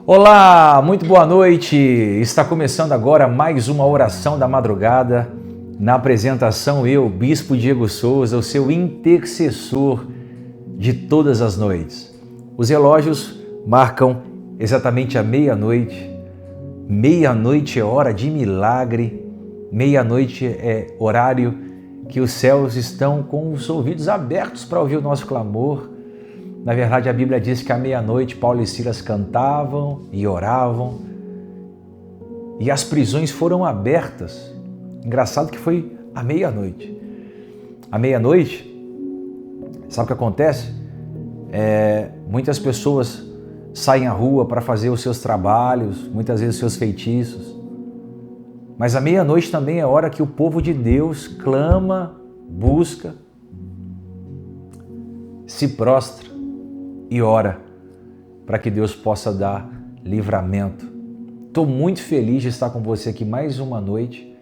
Olá, muito boa noite. Está começando agora mais uma oração da madrugada. Na apresentação eu, Bispo Diego Souza, o seu intercessor de todas as noites. Os relógios marcam exatamente a meia-noite. Meia-noite é hora de milagre. Meia-noite é horário que os céus estão com os ouvidos abertos para ouvir o nosso clamor. Na verdade, a Bíblia diz que à meia-noite Paulo e Silas cantavam e oravam e as prisões foram abertas. Engraçado que foi à meia-noite. À meia-noite, sabe o que acontece? Muitas pessoas saem à rua para fazer os seus trabalhos, muitas vezes os seus feitiços. Mas à meia-noite também é hora que o povo de Deus clama, busca, se prostra e ora para que Deus possa dar livramento. Estou muito feliz de estar com você aqui mais uma noite.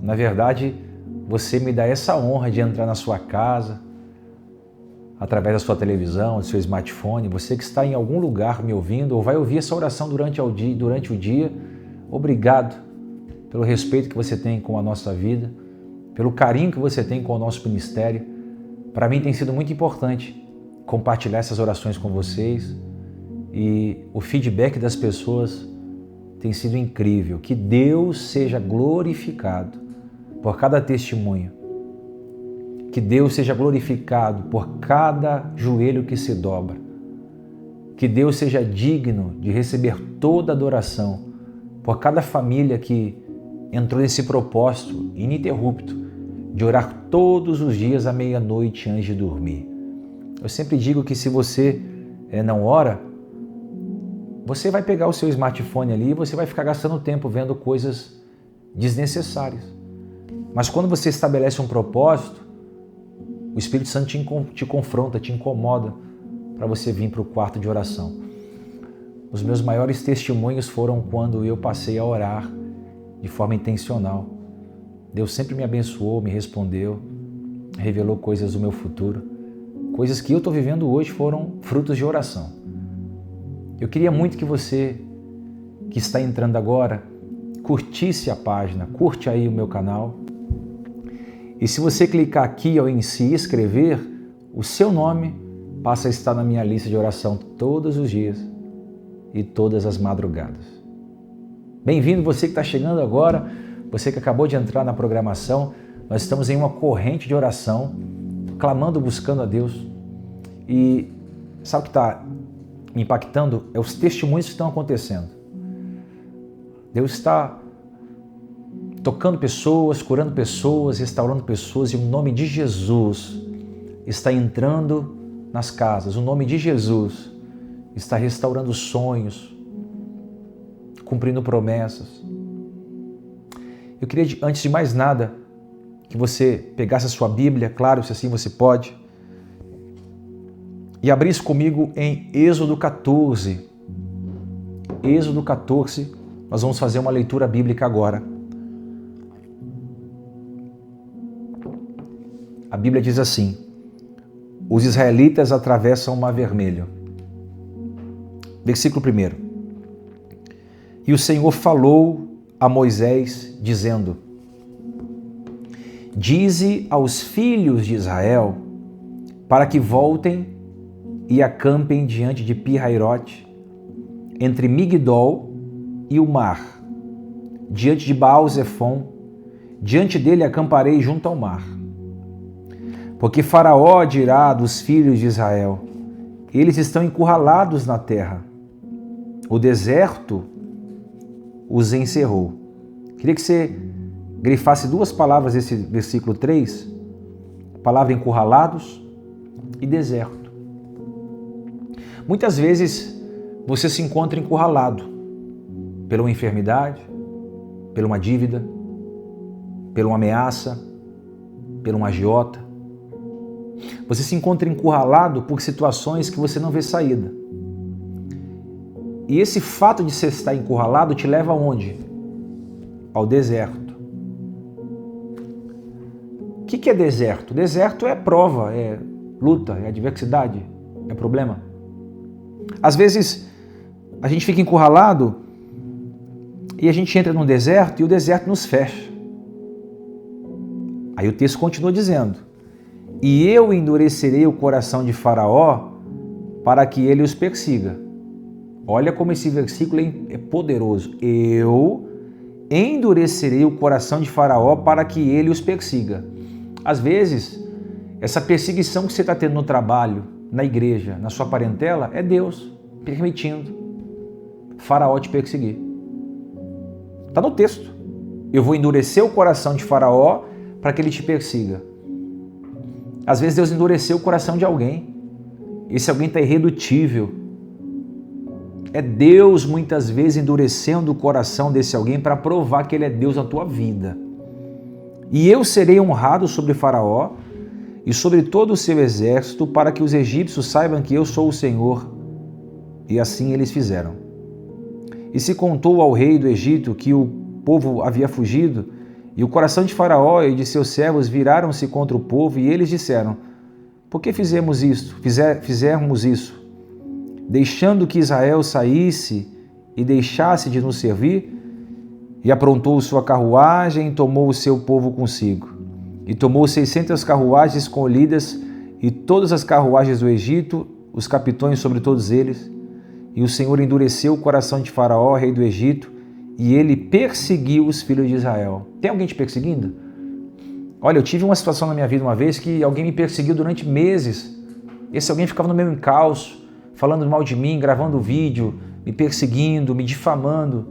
Na verdade, você me dá essa honra de entrar na sua casa, através da sua televisão, do seu smartphone. Você que está em algum lugar me ouvindo ou vai ouvir essa oração durante o dia, obrigado pelo respeito que você tem com a nossa vida, pelo carinho que você tem com o nosso ministério. Para mim tem sido muito importante compartilhar essas orações com vocês e o feedback das pessoas tem sido incrível. Que Deus seja glorificado por cada testemunho. Que Deus seja glorificado por cada joelho que se dobra. Que Deus seja digno de receber toda adoração por cada família que entrou nesse propósito ininterrupto de orar todos os dias à meia-noite antes de dormir. Eu sempre digo que se você não ora, você vai pegar o seu smartphone ali e você vai ficar gastando tempo vendo coisas desnecessárias. Mas quando você estabelece um propósito, o Espírito Santo te confronta, te incomoda para você vir para o quarto de oração. Os meus maiores testemunhos foram quando eu passei a orar de forma intencional. Deus sempre me abençoou, me respondeu, revelou coisas do meu futuro. Coisas que eu estou vivendo hoje foram frutos de oração. Eu queria muito que você, que está entrando agora, curtisse a página, curte aí o meu canal. E se você clicar aqui em se inscrever, o seu nome passa a estar na minha lista de oração todos os dias e todas as madrugadas. Bem-vindo você que está chegando agora, você que acabou de entrar na programação. Nós estamos em uma corrente de oração, clamando, buscando a Deus. E sabe o que está me impactando? É os testemunhos que estão acontecendo. Deus está tocando pessoas, curando pessoas, restaurando pessoas, e o nome de Jesus está entrando nas casas. O nome de Jesus está restaurando sonhos, cumprindo promessas. Eu queria, antes de mais nada, que você pegasse a sua Bíblia, claro, se assim você pode, e abrisse comigo em Êxodo 14. Êxodo 14, nós vamos fazer uma leitura bíblica agora. A Bíblia diz assim: os israelitas atravessam o Mar Vermelho. Versículo 1. E o Senhor falou a Moisés, dizendo: dize aos filhos de Israel para que voltem e acampem diante de Pi-Hairote, entre Migdol e o mar, diante de Baal-Zefon, diante dele acamparei junto ao mar. Porque Faraó dirá dos filhos de Israel: eles estão encurralados na terra, o deserto os encerrou. Queria que você grifasse duas palavras desse versículo 3, a palavra encurralados e deserto. Muitas vezes você se encontra encurralado pela uma enfermidade, pela uma dívida, pela uma ameaça, pela uma agiota. Você se encontra encurralado por situações que você não vê saída. E esse fato de você estar encurralado te leva aonde? Ao deserto. O que é deserto? Deserto é prova, é luta, é adversidade, é problema. Às vezes a gente fica encurralado e a gente entra num deserto e o deserto nos fecha. Aí o texto continua dizendo: e eu endurecerei o coração de Faraó para que ele os persiga. Olha como esse versículo é poderoso. Eu endurecerei o coração de Faraó para que ele os persiga. Às vezes, essa perseguição que você está tendo no trabalho, na igreja, na sua parentela, é Deus permitindo Faraó te perseguir. Está no texto. Eu vou endurecer o coração de Faraó para que ele te persiga. Às vezes Deus endureceu o coração de alguém. Esse alguém está irredutível. É Deus muitas vezes endurecendo o coração desse alguém para provar que ele é Deus na tua vida. E eu serei honrado sobre Faraó e sobre todo o seu exército, para que os egípcios saibam que eu sou o Senhor. E assim eles fizeram. E se contou ao rei do Egito que o povo havia fugido, e o coração de Faraó e de seus servos viraram-se contra o povo, e eles disseram: por que fizemos isso? Fizermos isso, deixando que Israel saísse e deixasse de nos servir? E aprontou sua carruagem e tomou o seu povo consigo. E tomou 600 carruagens escolhidas e todas as carruagens do Egito, os capitões sobre todos eles. E o Senhor endureceu o coração de Faraó, rei do Egito, e ele perseguiu os filhos de Israel. Tem alguém te perseguindo? Olha, eu tive uma situação na minha vida uma vez que alguém me perseguiu durante meses. Esse alguém ficava no meu encalço, falando mal de mim, gravando vídeo, me perseguindo, me difamando.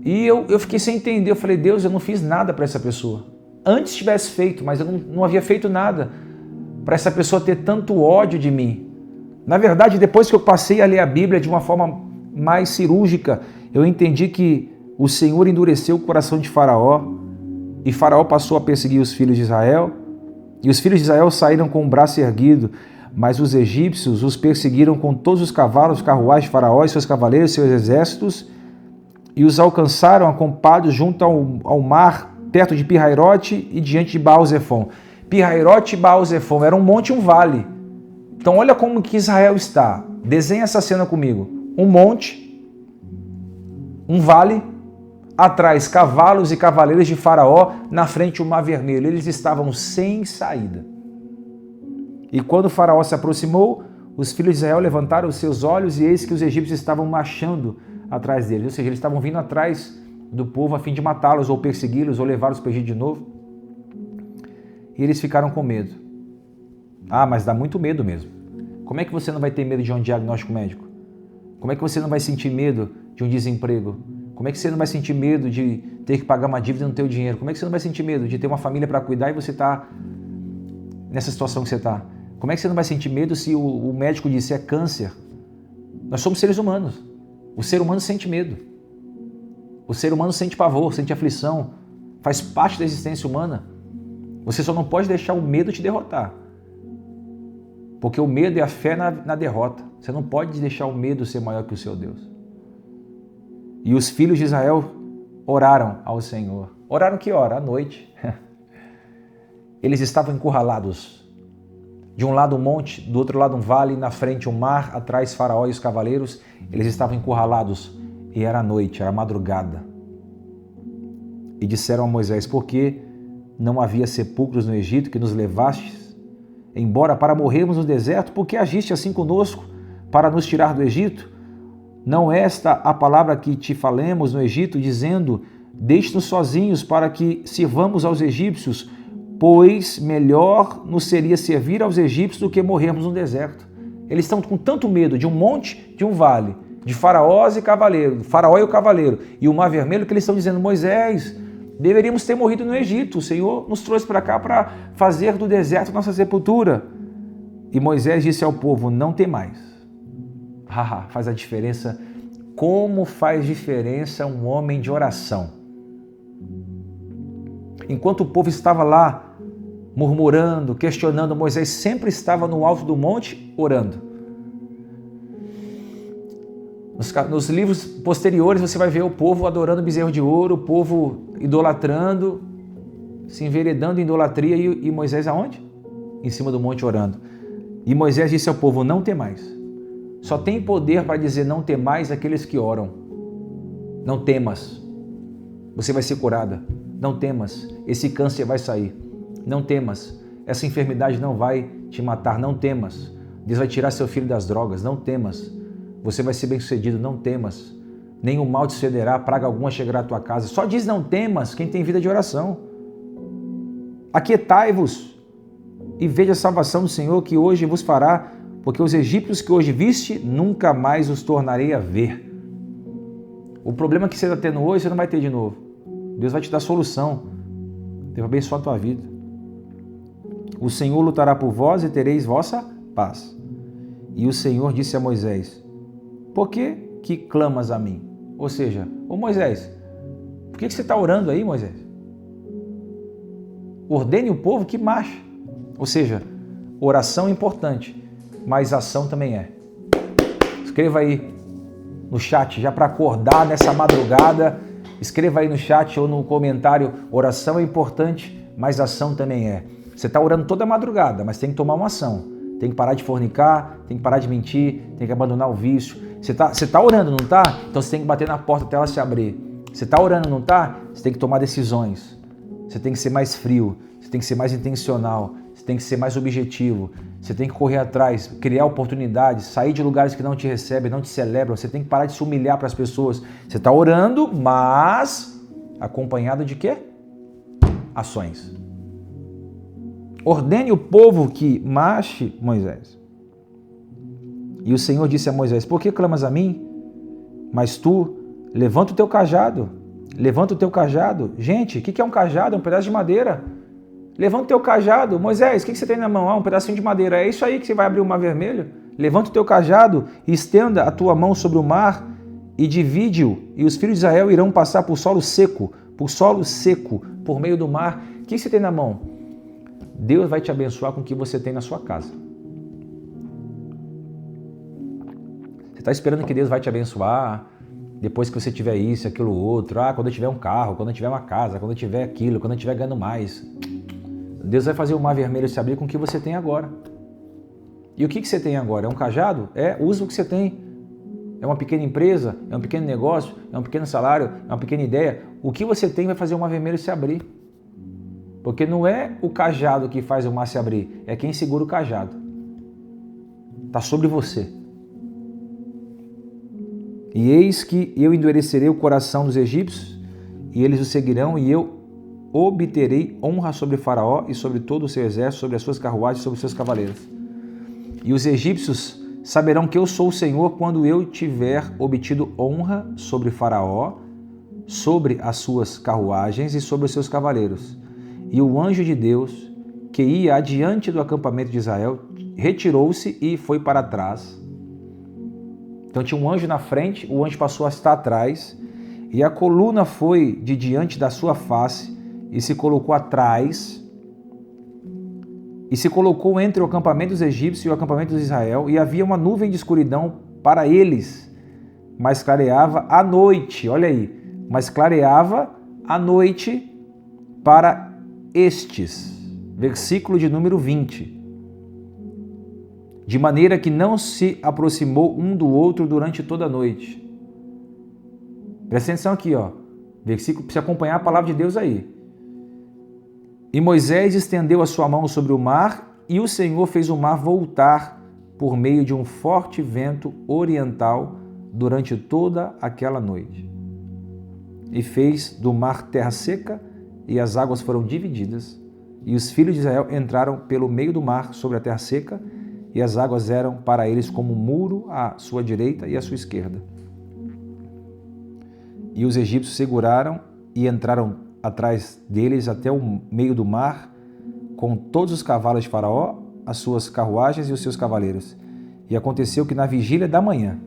E eu fiquei sem entender. Eu falei: Deus, eu não fiz nada para essa pessoa. Antes tivesse feito, mas eu não havia feito nada para essa pessoa ter tanto ódio de mim. Na verdade, depois que eu passei a ler a Bíblia de uma forma mais cirúrgica, eu entendi que o Senhor endureceu o coração de Faraó, e Faraó passou a perseguir os filhos de Israel, e os filhos de Israel saíram com o braço erguido, mas os egípcios os perseguiram com todos os cavalos, carruagens de Faraó e seus cavaleiros, seus exércitos, e os alcançaram acampados junto ao mar, perto de Pi-Hairote e diante de Baal-Zefon. Pi-Hairote e Baal-Zefon era um monte e um vale. Então olha como que Israel está. Desenha essa cena comigo. Um monte, um vale, atrás cavalos e cavaleiros de Faraó, na frente o Mar Vermelho. Eles estavam sem saída. E quando Faraó se aproximou, os filhos de Israel levantaram os seus olhos e eis que os egípcios estavam marchando atrás deles. Ou seja, eles estavam vindo atrás do povo a fim de matá-los ou persegui-los ou levá-los para o Egito de novo. E eles ficaram com medo. Ah, mas dá muito medo mesmo. Como é que você não vai ter medo de um diagnóstico médico? Como é que você não vai sentir medo de um desemprego? Como é que você não vai sentir medo de ter que pagar uma dívida e não ter o dinheiro? Como é que você não vai sentir medo de ter uma família para cuidar e você está nessa situação que você está? Como é que você não vai sentir medo se o médico disse é câncer? Nós somos seres humanos. O ser humano sente medo. O ser humano sente pavor, sente aflição. Faz parte da existência humana. Você só não pode deixar o medo te derrotar. Porque o medo é a fé na derrota. Você não pode deixar o medo ser maior que o seu Deus. E os filhos de Israel oraram ao Senhor. Oraram que hora? À noite. Eles estavam encurralados. De um lado um monte, do outro lado um vale, na frente um mar, atrás Faraó e os cavaleiros. Eles estavam encurralados. E era noite, era madrugada. E disseram a Moisés: por que não havia sepulcros no Egito que nos levastes embora para morrermos no deserto? Por que agiste assim conosco para nos tirar do Egito? Não é esta a palavra que te falemos no Egito, dizendo: deixe-nos sozinhos para que sirvamos aos egípcios, pois melhor nos seria servir aos egípcios do que morrermos no deserto. Eles estão com tanto medo de um monte, de um vale, de Faraó e o cavaleiro e o Mar Vermelho, que eles estão dizendo: Moisés, deveríamos ter morrido no Egito. O Senhor nos trouxe para cá para fazer do deserto nossa sepultura. E Moisés disse ao povo: não temais. Faz a diferença. Como faz diferença um homem de oração? Enquanto o povo estava lá murmurando, questionando, Moisés sempre estava no alto do monte orando. Nos livros posteriores você vai ver o povo adorando bezerro de ouro, o povo idolatrando, se enveredando em idolatria, e Moisés aonde? Em cima do monte orando. E Moisés disse ao povo: não temais, só tem poder para dizer não temais aqueles que oram. Não temas, você vai ser curada. Não temas, esse câncer vai sair. Não temas, essa enfermidade não vai te matar. Não temas, Deus vai tirar seu filho das drogas. Não temas, você vai ser bem-sucedido. Não temas, nenhum mal te sucederá, praga alguma chegará à tua casa. Só diz não temas quem tem vida de oração. Aquietai-vos e veja a salvação do Senhor que hoje vos fará, porque os egípcios que hoje viste, nunca mais os tornarei a ver. O problema que você está tendo hoje, você não vai ter de novo. Deus vai te dar solução. Deus vai abençoar a tua vida. O Senhor lutará por vós e tereis vossa paz. E o Senhor disse a Moisés, por que clamas a mim? Ou seja, ô Moisés, por que você está orando aí, Moisés? Ordene o povo que marche. Ou seja, oração é importante, mas ação também é. Escreva aí no chat, já para acordar nessa madrugada, escreva aí no chat ou no comentário, oração é importante, mas ação também é. Você está orando toda a madrugada, mas tem que tomar uma ação. Tem que parar de fornicar, tem que parar de mentir, tem que abandonar o vício. Você tá orando, não está? Então você tem que bater na porta até ela se abrir. Você está orando, não está? Você tem que tomar decisões. Você tem que ser mais frio, você tem que ser mais intencional, você tem que ser mais objetivo, você tem que correr atrás, criar oportunidades, sair de lugares que não te recebem, não te celebram, você tem que parar de se humilhar para as pessoas. Você está orando, mas acompanhado de quê? Ações. Ordene o povo que marche, Moisés. E o Senhor disse a Moisés, por que clamas a mim? Mas tu, levanta o teu cajado. Levanta o teu cajado. Gente, o que é um cajado? É um pedaço de madeira. Levanta o teu cajado. Moisés, o que você tem na mão? Ah, um pedacinho de madeira. É isso aí que você vai abrir o mar vermelho? Levanta o teu cajado e estenda a tua mão sobre o mar e divide-o. E os filhos de Israel irão passar por solo seco, por meio do mar. O que você tem na mão? Deus vai te abençoar com o que você tem na sua casa. Você está esperando que Deus vai te abençoar depois que você tiver isso, aquilo, outro. Ah, quando eu tiver um carro, quando eu tiver uma casa, quando eu tiver aquilo, quando eu tiver ganhando mais. Deus vai fazer o mar vermelho se abrir com o que você tem agora. E o que você tem agora? É um cajado? Usa o que você tem. É uma pequena empresa? É um pequeno negócio? É um pequeno salário? É uma pequena ideia? O que você tem vai fazer o mar vermelho se abrir. Porque não é o cajado que faz o mar se abrir, é quem segura o cajado. Está sobre você. E eis que eu endurecerei o coração dos egípcios, e eles o seguirão, e eu obterei honra sobre Faraó e sobre todo o seu exército, sobre as suas carruagens e sobre os seus cavaleiros. E os egípcios saberão que eu sou o Senhor quando eu tiver obtido honra sobre Faraó, sobre as suas carruagens e sobre os seus cavaleiros. E o anjo de Deus, que ia adiante do acampamento de Israel, retirou-se e foi para trás. Então tinha um anjo na frente, o anjo passou a estar atrás, e a coluna foi de diante da sua face e se colocou atrás, e se colocou entre o acampamento dos egípcios e o acampamento de Israel, e havia uma nuvem de escuridão para eles, mas clareava à noite, olha aí, mas clareava à noite para estes. Versículo de número 20. De maneira que não se aproximou um do outro durante toda a noite. Presta atenção aqui, ó. Versículo, precisa acompanhar a palavra de Deus aí. E Moisés estendeu a sua mão sobre o mar, e o Senhor fez o mar voltar por meio de um forte vento oriental durante toda aquela noite. E fez do mar terra seca, e as águas foram divididas, e os filhos de Israel entraram pelo meio do mar sobre a terra seca, e as águas eram para eles como um muro à sua direita e à sua esquerda. E os egípcios seguraram e entraram atrás deles até o meio do mar, com todos os cavalos de Faraó, as suas carruagens e os seus cavaleiros. E aconteceu que na vigília da manhã...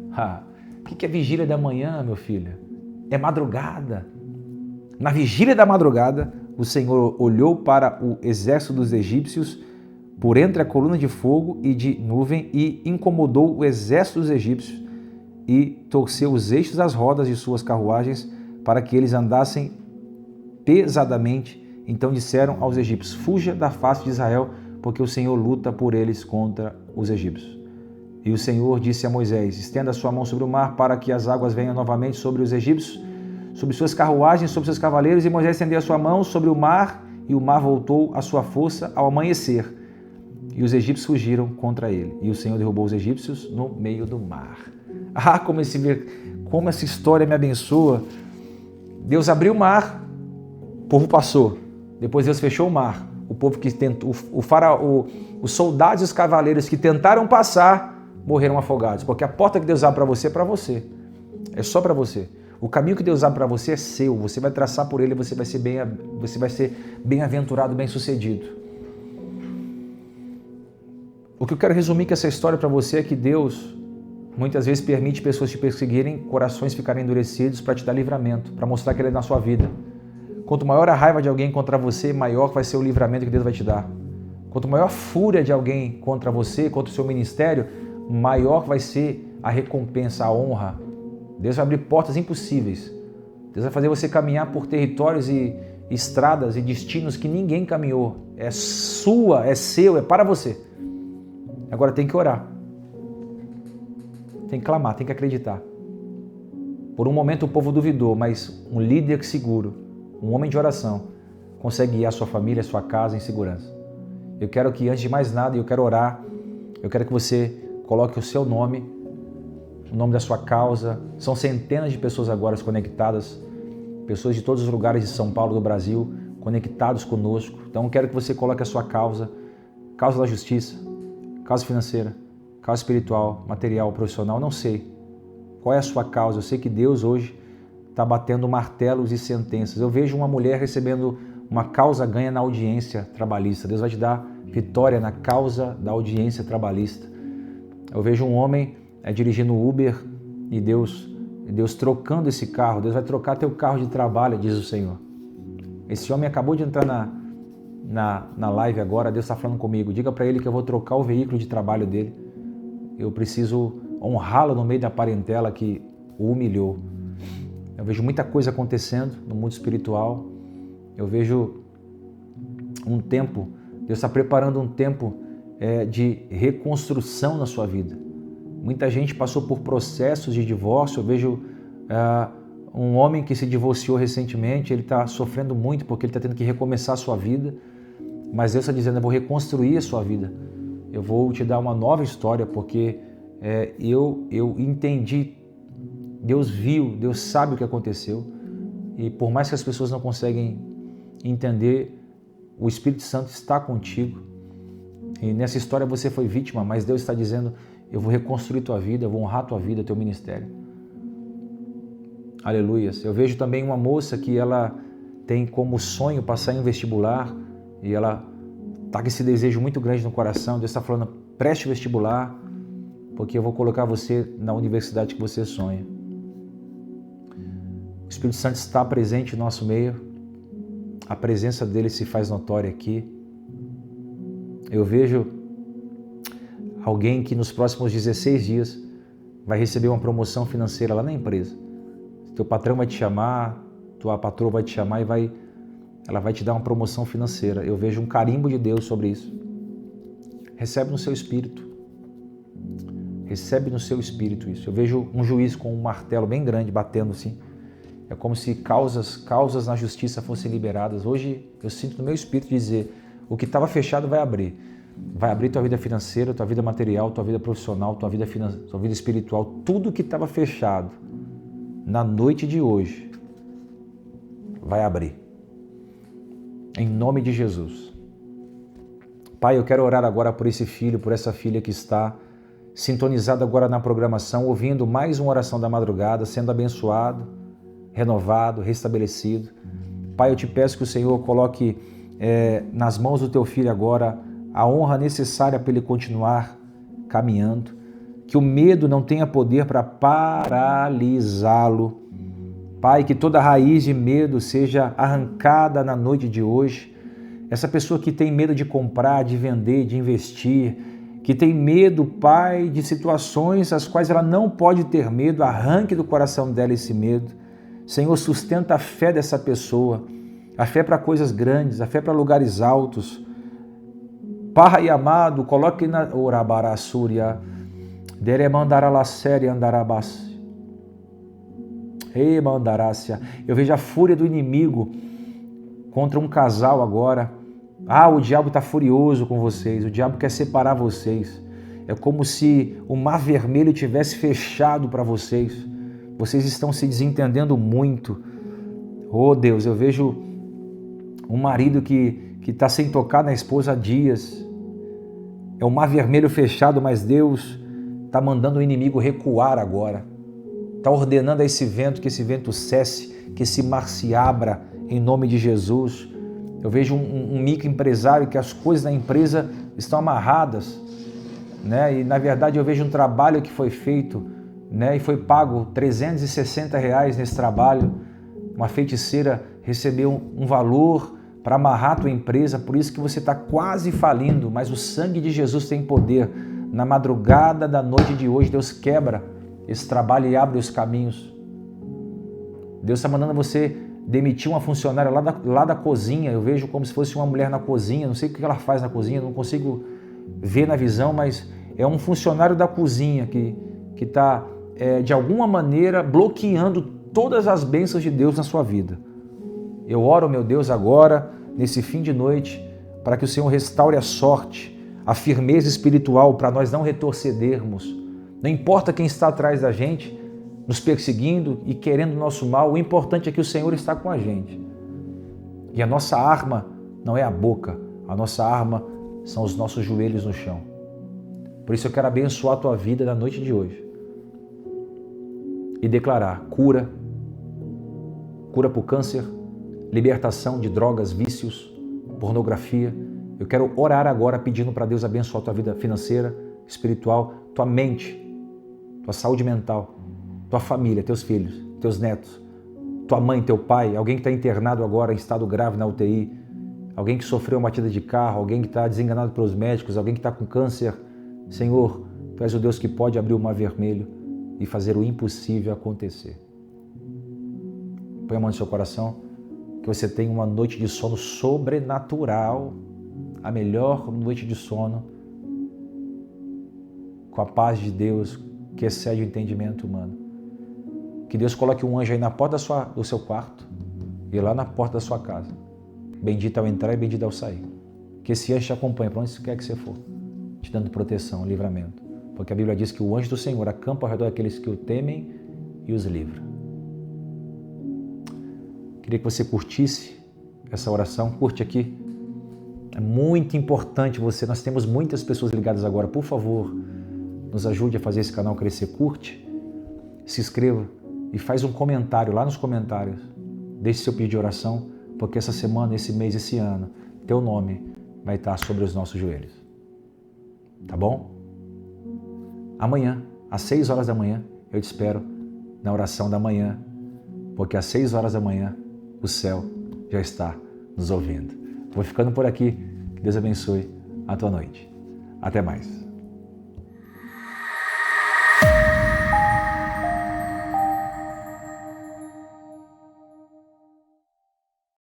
O que é vigília da manhã, meu filho? É madrugada. Na vigília da madrugada, o Senhor olhou para o exército dos egípcios por entre a coluna de fogo e de nuvem e incomodou o exército dos egípcios e torceu os eixos das rodas de suas carruagens para que eles andassem pesadamente. Então disseram aos egípcios: fuja da face de Israel, porque o Senhor luta por eles contra os egípcios. E o Senhor disse a Moisés: estenda a sua mão sobre o mar para que as águas venham novamente sobre os egípcios, sobre suas carruagens, sobre seus cavaleiros. E Moisés estendeu a sua mão sobre o mar, e o mar voltou à sua força ao amanhecer. E os egípcios fugiram contra ele. E o Senhor derrubou os egípcios no meio do mar. Ah, como essa história me abençoa. Deus abriu o mar, o povo passou. Depois Deus fechou o mar. O povo que tentou, os soldados e os cavaleiros que tentaram passar, morreram afogados. Porque a porta que Deus abre para você é para você. É só para você. O caminho que Deus abre para você é seu. Você vai traçar por ele e você vai ser bem-aventurado, bem-sucedido. O que eu quero resumir com essa história para você é que Deus muitas vezes permite pessoas te perseguirem, corações ficarem endurecidos para te dar livramento, para mostrar que Ele é na sua vida. Quanto maior a raiva de alguém contra você, maior vai ser o livramento que Deus vai te dar. Quanto maior a fúria de alguém contra você, contra o seu ministério, maior vai ser a recompensa, a honra. Deus vai abrir portas impossíveis. Deus vai fazer você caminhar por territórios e estradas e destinos que ninguém caminhou. É sua, é seu, é para você. Agora tem que orar. Tem que clamar, tem que acreditar. Por um momento o povo duvidou, mas um líder seguro, um homem de oração, consegue guiar a sua família, a sua casa em segurança. Eu quero que, antes de mais nada, eu quero orar, eu quero que você coloque o seu nome, o nome da sua causa. São centenas de pessoas agora conectadas, pessoas de todos os lugares de São Paulo, do Brasil, conectados conosco. Então eu quero que você coloque a sua causa, causa da justiça, causa financeira, causa espiritual, material, profissional, não sei. Qual é a sua causa? Eu sei que Deus hoje está batendo martelos e sentenças. Eu vejo uma mulher recebendo uma causa ganha na audiência trabalhista. Deus vai te dar vitória na causa da audiência trabalhista. Eu vejo um homem dirigindo Uber e Deus trocando esse carro. Deus vai trocar teu carro de trabalho, diz o Senhor. Esse homem acabou de entrar na live agora. Deus está falando comigo. Diga para ele que eu vou trocar o veículo de trabalho dele. Eu preciso honrá-lo no meio da parentela que o humilhou. Eu vejo muita coisa acontecendo no mundo espiritual. Eu vejo um tempo, Deus está preparando um tempo de reconstrução na sua vida. Muita gente passou por processos de divórcio. Eu vejo um homem que se divorciou recentemente, ele está sofrendo muito porque ele está tendo que recomeçar a sua vida. Mas Deus está dizendo, eu vou reconstruir a sua vida. Eu vou te dar uma nova história porque eu entendi, Deus viu, Deus sabe o que aconteceu. E por mais que as pessoas não conseguem entender, o Espírito Santo está contigo. E nessa história você foi vítima, mas Deus está dizendo, eu vou reconstruir tua vida, eu vou honrar tua vida, teu ministério. Aleluias. Eu vejo também uma moça que ela tem como sonho passar em um vestibular e ela está com esse desejo muito grande no coração. Deus está falando, preste vestibular, porque eu vou colocar você na universidade que você sonha. O Espírito Santo está presente no nosso meio. A presença dele se faz notória aqui. Eu vejo alguém que nos próximos 16 dias vai receber uma promoção financeira lá na empresa. Teu patrão vai te chamar, tua patroa vai te chamar e ela vai te dar uma promoção financeira. Eu vejo um carimbo de Deus sobre isso. Recebe no seu espírito. Recebe no seu espírito isso. Eu vejo um juiz com um martelo bem grande batendo assim. É como se causas na justiça fossem liberadas. Hoje eu sinto no meu espírito dizer, o que estava fechado vai abrir. Vai abrir tua vida financeira, tua vida material, tua vida profissional, tua vida espiritual. Tudo que estava fechado na noite de hoje vai abrir. Em nome de Jesus. Pai, eu quero orar agora por esse filho, por essa filha que está sintonizada agora na programação, ouvindo mais uma oração da madrugada, sendo abençoado, renovado, restabelecido. Pai, eu te peço que o Senhor coloque nas mãos do teu filho agora a honra necessária para ele continuar caminhando, que o medo não tenha poder para paralisá-lo. Pai, que toda raiz de medo seja arrancada na noite de hoje. Essa pessoa que tem medo de comprar, de vender, de investir, que tem medo, Pai, de situações às quais ela não pode ter medo, arranque do coração dela esse medo. Senhor, sustenta a fé dessa pessoa, a fé para coisas grandes, a fé para lugares altos. Pai amado, coloque na Orabarassúria. Deremandara la série andarabas. Ei, mandarácia. Eu vejo a fúria do inimigo contra um casal agora. O diabo está furioso com vocês. O diabo quer separar vocês. É como se o mar vermelho tivesse fechado para vocês. Vocês estão se desentendendo muito. Oh Deus, eu vejo um marido que está sem tocar na esposa há dias. É o mar vermelho fechado, mas Deus está mandando o inimigo recuar agora. Está ordenando a esse vento, que esse vento cesse, que esse mar se abra em nome de Jesus. Eu vejo um microempresário que as coisas da empresa estão amarradas, né? E na verdade eu vejo um trabalho que foi feito, né? E foi pago R$360 nesse trabalho. Uma feiticeira recebeu um valor para amarrar a tua empresa, por isso que você está quase falindo, mas o sangue de Jesus tem poder. Na madrugada da noite de hoje, Deus quebra esse trabalho e abre os caminhos. Deus está mandando você demitir uma funcionária lá da cozinha. Eu vejo como se fosse uma mulher na cozinha, não sei o que ela faz na cozinha, não consigo ver na visão, mas é um funcionário da cozinha que está, de alguma maneira, bloqueando todas as bênçãos de Deus na sua vida. Eu oro, meu Deus, agora, nesse fim de noite, para que o Senhor restaure a sorte, a firmeza espiritual, para nós não retrocedermos. Não importa quem está atrás da gente, nos perseguindo e querendo o nosso mal, o importante é que o Senhor está com a gente. E a nossa arma não é a boca, a nossa arma são os nossos joelhos no chão. Por isso eu quero abençoar a tua vida na noite de hoje e declarar cura para o câncer, libertação de drogas, vícios, pornografia. Eu quero orar agora pedindo para Deus abençoar a tua vida financeira, espiritual, tua mente, tua saúde mental, tua família, teus filhos, teus netos, tua mãe, teu pai, alguém que está internado agora em estado grave na UTI, alguém que sofreu uma batida de carro, alguém que está desenganado pelos médicos, alguém que está com câncer. Senhor, Tu és o Deus que pode abrir o mar vermelho e fazer o impossível acontecer. Põe a mão no seu coração, que você tenha uma noite de sono sobrenatural, a melhor noite de sono, com a paz de Deus que excede o entendimento humano. Que Deus coloque um anjo aí na porta do seu quarto e lá na porta da sua casa. Bendito ao entrar e bendito ao sair. Que esse anjo te acompanhe para onde quer que você for, te dando proteção, livramento. Porque a Bíblia diz que o anjo do Senhor acampa ao redor daqueles que o temem e os livra. Queria que você curtisse essa oração, curte aqui. É muito importante você, nós temos muitas pessoas ligadas agora. Por favor, nos ajude a fazer esse canal crescer. Curte, se inscreva e faz um comentário lá nos comentários. Deixe seu pedido de oração, porque essa semana, esse mês, esse ano, teu nome vai estar sobre os nossos joelhos. Tá bom? Amanhã, às 6 horas da manhã, eu te espero na oração da manhã, porque às 6 horas da manhã o céu já está nos ouvindo. Vou ficando por aqui. Que Deus abençoe a tua noite. Até mais.